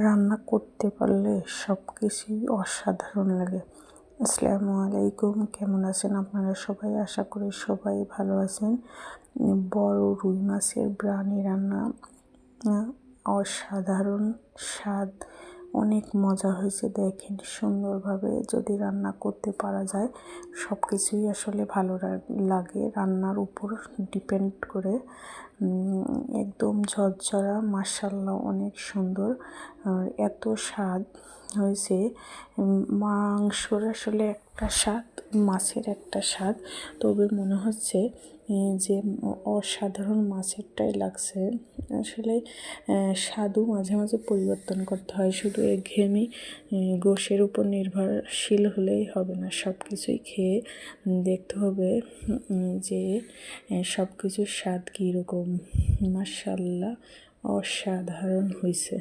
রান্না করতে পারলে সব কিছুই অসাধারণ লাগে। আসসালামু আলাইকুম, কেমন আছেন আপনারা সবাই? আশা করি সবাই ভালো আছেন। বড় রুই মাছের ব্রানি রান্না অসাধারণ স্বাদ, অনেক মজা হয়েছে। দেখেন সুন্দরভাবে যদি রান্না করতে পারা যায়, সব কিছুই আসলে ভালো লাগে। রান্নার উপর ডিপেন্ড করে। একদম ঝরঝরা, মাশাআল্লাহ অনেক সুন্দর। আর এত স্বাদ হয়েছে। মাংসর আসলে একটা স্বাদ, মাছের একটা স্বাদ, তবে মনে হচ্ছে যে অসাধারণ মাছেরটাই লাগছে। আসলে স্বাদও মাঝে মাঝে পরিবর্তন করতে হয়, শুধু একঘেয়েমি গোশের উপর নির্ভরশীল হলেই হবে না। সব কিছুই খেয়ে দেখতে হবে যে সব কিছুর স্বাদ কীরকম। মাশাআল্লাহ অসাধারণ হয়েছে।